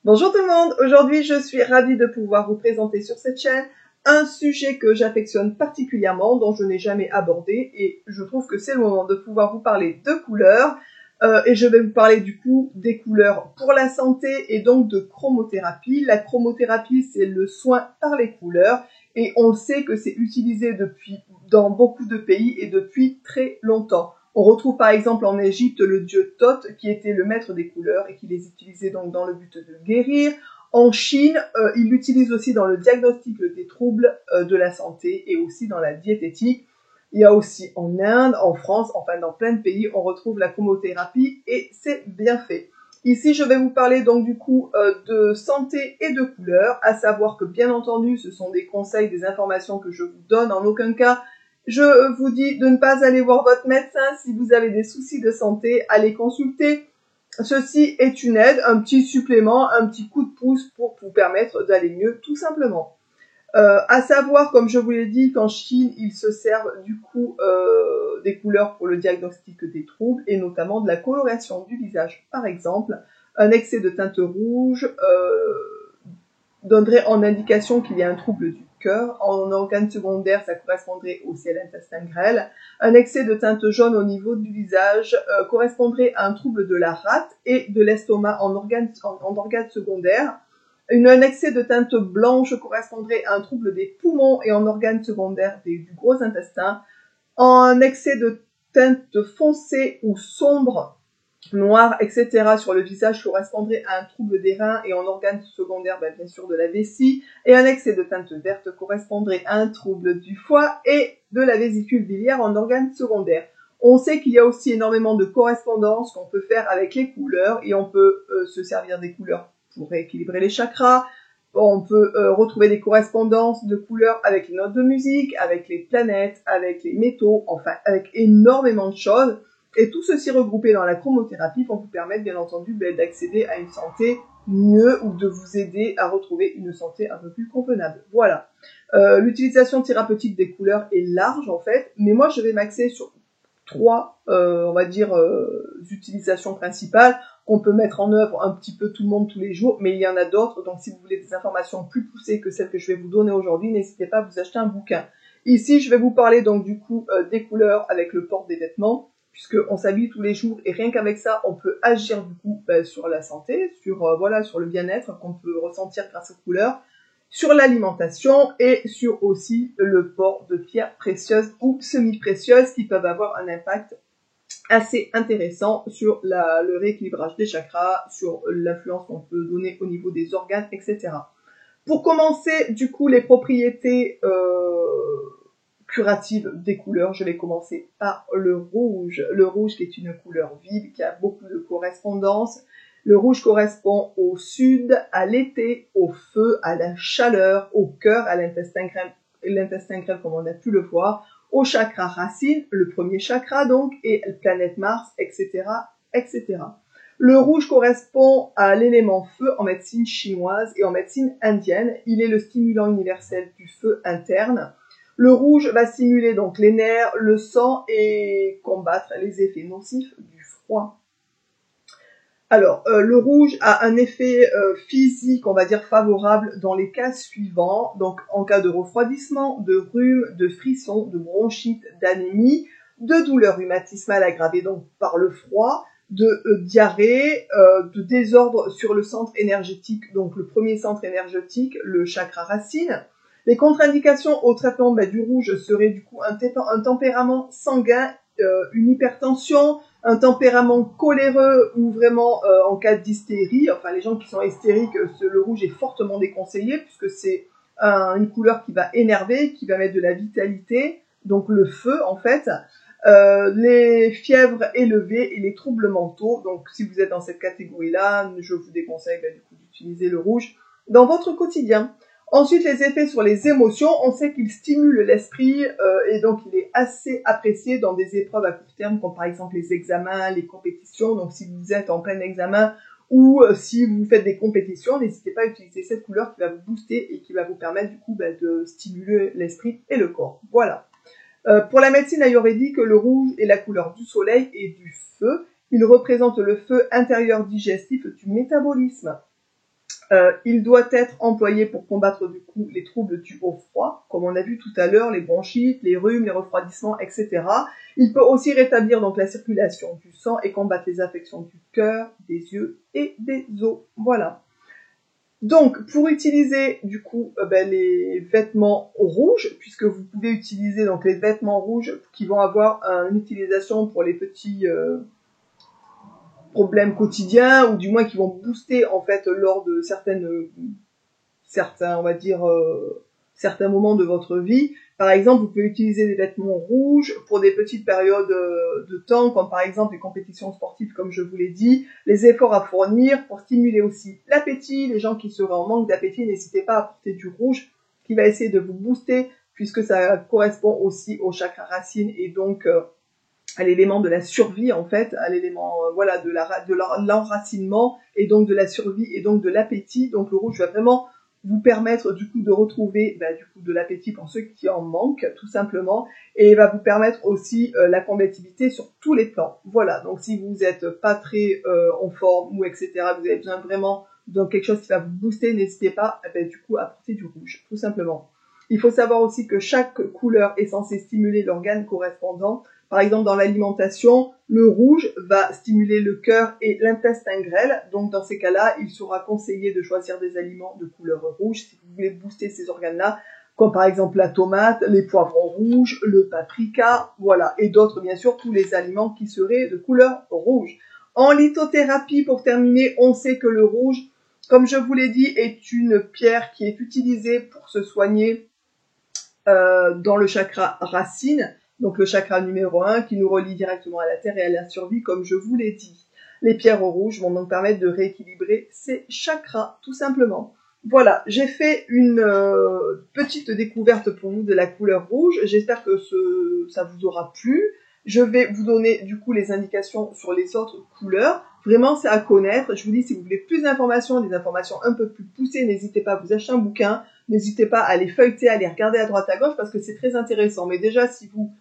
Bonjour tout le monde, aujourd'hui je suis ravie de pouvoir vous présenter sur cette chaîne un sujet que j'affectionne particulièrement, dont je n'ai jamais abordé et je trouve que c'est le moment de pouvoir vous parler de couleurs et je vais vous parler du coup des couleurs pour la santé et donc de chromothérapie. La chromothérapie c'est le soin par les couleurs et on sait que c'est utilisé dans beaucoup de pays et depuis très longtemps. On retrouve par exemple en Égypte le dieu Thoth qui était le maître des couleurs et qui les utilisait donc dans le but de guérir. En Chine, il l'utilise aussi dans le diagnostic des troubles de la santé et aussi dans la diététique. Il y a aussi en Inde, en France, enfin dans plein de pays, on retrouve la chromothérapie et c'est bien fait. Ici, je vais vous parler donc du coup de santé et de couleurs, à savoir que bien entendu, ce sont des conseils, des informations que je vous donne. En aucun cas, je vous dis de ne pas aller voir votre médecin. Si vous avez des soucis de santé, allez consulter. Ceci est une aide, un petit supplément, un petit coup de pouce pour vous permettre d'aller mieux, tout simplement. À savoir, comme je vous l'ai dit, qu'en Chine, ils se servent du coup des couleurs pour le diagnostic des troubles et notamment de la coloration du visage. Par exemple, un excès de teinte rouge donnerait en indication qu'il y a un trouble du cœur. En organe secondaire, ça correspondrait aussi à l'intestin grêle. Un excès de teinte jaune au niveau du visage correspondrait à un trouble de la rate et de l'estomac en organe secondaire. Un excès de teinte blanche correspondrait à un trouble des poumons et en organe secondaire du gros intestin. Un excès de teinte foncée ou sombre, noir, etc. sur le visage correspondrait à un trouble des reins et en organe secondaire, bien sûr, de la vessie. Et un excès de teinte verte correspondrait à un trouble du foie et de la vésicule biliaire en organe secondaire. On sait qu'il y a aussi énormément de correspondances qu'on peut faire avec les couleurs et on peut se servir des couleurs pour rééquilibrer les chakras. On peut retrouver des correspondances de couleurs avec les notes de musique, avec les planètes, avec les métaux, enfin avec énormément de choses. Et tout ceci regroupé dans la chromothérapie pour vous permettre bien entendu d'accéder à une santé mieux ou de vous aider à retrouver une santé un peu plus convenable. Voilà. L'utilisation thérapeutique des couleurs est large en fait, mais moi je vais m'axer sur trois, on va dire, utilisations principales qu'on peut mettre en œuvre un petit peu tout le monde tous les jours, mais il y en a d'autres, donc si vous voulez des informations plus poussées que celles que je vais vous donner aujourd'hui, n'hésitez pas à vous acheter un bouquin. Ici, je vais vous parler donc du coup des couleurs avec le port des vêtements, puisqu'on s'habille tous les jours et rien qu'avec ça, on peut agir du coup sur la santé, sur le bien-être qu'on peut ressentir grâce aux couleurs, sur l'alimentation et sur aussi le port de pierres précieuses ou semi-précieuses qui peuvent avoir un impact assez intéressant sur le rééquilibrage des chakras, sur l'influence qu'on peut donner au niveau des organes, etc. Pour commencer, du coup, les propriétés curatives des couleurs, je vais commencer par le rouge. Le rouge qui est une couleur vive, qui a beaucoup de correspondances. Le rouge correspond au sud, à l'été, au feu, à la chaleur, au cœur, à l'intestin grêle comme on a pu le voir, au chakra racine, le premier chakra donc, et la planète Mars, etc., etc. Le rouge correspond à l'élément feu en médecine chinoise et en médecine indienne. Il est le stimulant universel du feu interne. Le rouge va stimuler donc les nerfs, le sang et combattre les effets nocifs du froid. Alors, le rouge a un effet physique, on va dire, favorable dans les cas suivants. Donc, en cas de refroidissement, de rhume, de frisson, de bronchite, d'anémie, de douleur rhumatismale aggravée donc par le froid, de diarrhée, de désordre sur le centre énergétique, donc le premier centre énergétique, le chakra racine. Les contre-indications au traitement du rouge seraient du coup un tempérament sanguin, une hypertension, un tempérament coléreux ou vraiment en cas d'hystérie, enfin les gens qui sont hystériques, le rouge est fortement déconseillé puisque c'est une couleur qui va énerver, qui va mettre de la vitalité, donc le feu en fait, les fièvres élevées et les troubles mentaux. Donc si vous êtes dans cette catégorie-là, je vous déconseille du coup d'utiliser le rouge dans votre quotidien. Ensuite, les effets sur les émotions, on sait qu'il stimule l'esprit et donc il est assez apprécié dans des épreuves à court terme comme par exemple les examens, les compétitions. Donc si vous êtes en plein examen ou si vous faites des compétitions, n'hésitez pas à utiliser cette couleur qui va vous booster et qui va vous permettre du coup de stimuler l'esprit et le corps. Voilà. Pour la médecine ayurvédique, le rouge est la couleur du soleil et du feu. Il représente le feu intérieur digestif du métabolisme. Il doit être employé pour combattre du coup les troubles dus au froid, comme on a vu tout à l'heure, les bronchites, les rhumes, les refroidissements, etc. Il peut aussi rétablir donc la circulation du sang et combattre les affections du cœur, des yeux et des os. Voilà. Donc, pour utiliser du coup les vêtements rouges, puisque vous pouvez utiliser donc les vêtements rouges qui vont avoir une utilisation pour les petits problèmes quotidiens, ou du moins qui vont booster en fait lors de certains on va dire certains moments de votre vie. Par exemple, vous pouvez utiliser des vêtements rouges pour des petites périodes de temps, comme par exemple les compétitions sportives, comme je vous l'ai dit, les efforts à fournir, pour stimuler aussi l'appétit. Les gens qui seraient en manque d'appétit, n'hésitez pas à porter du rouge, qui va essayer de vous booster, puisque ça correspond aussi au chakra racine, et donc à l'élément de la survie, en fait, à l'élément voilà de l'enracinement, et donc de la survie, et donc de l'appétit. Donc le rouge va vraiment vous permettre du coup de retrouver du coup de l'appétit pour ceux qui en manquent, tout simplement, et va vous permettre aussi la combativité sur tous les plans. Voilà, donc si vous êtes pas très en forme ou etc., vous avez besoin vraiment de quelque chose qui va vous booster, n'hésitez pas du coup à porter du rouge, tout simplement. Il faut savoir aussi que chaque couleur est censée stimuler l'organe correspondant. Par exemple, dans l'alimentation, le rouge va stimuler le cœur et l'intestin grêle. Donc, dans ces cas-là, il sera conseillé de choisir des aliments de couleur rouge si vous voulez booster ces organes-là, comme par exemple la tomate, les poivrons rouges, le paprika, voilà, et d'autres, bien sûr, tous les aliments qui seraient de couleur rouge. En lithothérapie, pour terminer, on sait que le rouge, comme je vous l'ai dit, est une pierre qui est utilisée pour se soigner dans le chakra racine, donc le chakra numéro 1 qui nous relie directement à la terre et à la survie, comme je vous l'ai dit. Les pierres rouges vont donc permettre de rééquilibrer ces chakras, tout simplement. Voilà, j'ai fait une petite découverte pour vous de la couleur rouge. J'espère que ça vous aura plu. Je vais vous donner du coup les indications sur les autres couleurs. Vraiment, c'est à connaître. Je vous dis, si vous voulez plus d'informations, des informations un peu plus poussées, n'hésitez pas à vous acheter un bouquin. N'hésitez pas à les feuilleter, à les regarder à droite à gauche, parce que c'est très intéressant. Mais déjà, si vous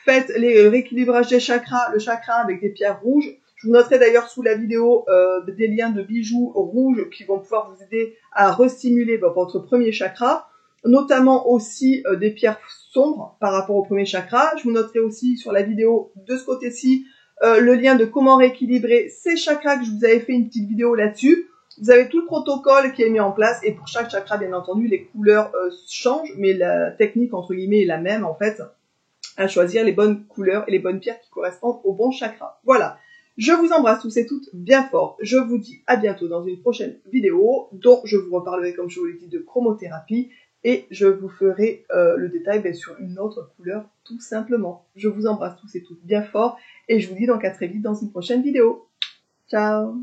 faites le rééquilibrage des chakras, le chakra avec des pierres rouges, je vous noterai d'ailleurs sous la vidéo des liens de bijoux rouges qui vont pouvoir vous aider à restimuler votre premier chakra, notamment aussi des pierres sombres par rapport au premier chakra. Je vous noterai aussi sur la vidéo de ce côté-ci le lien de comment rééquilibrer ces chakras, que je vous avais fait une petite vidéo là-dessus. Vous avez tout le protocole qui est mis en place, et pour chaque chakra, bien entendu, les couleurs changent, mais la technique, entre guillemets, est la même, en fait, à choisir les bonnes couleurs et les bonnes pierres qui correspondent au bon chakra. Voilà. Je vous embrasse tous et toutes bien fort. Je vous dis à bientôt dans une prochaine vidéo, dont je vous reparlerai, comme je vous l'ai dit, de chromothérapie, et je vous ferai le détail sur une autre couleur, tout simplement. Je vous embrasse tous et toutes bien fort, et je vous dis donc à très vite dans une prochaine vidéo. Ciao!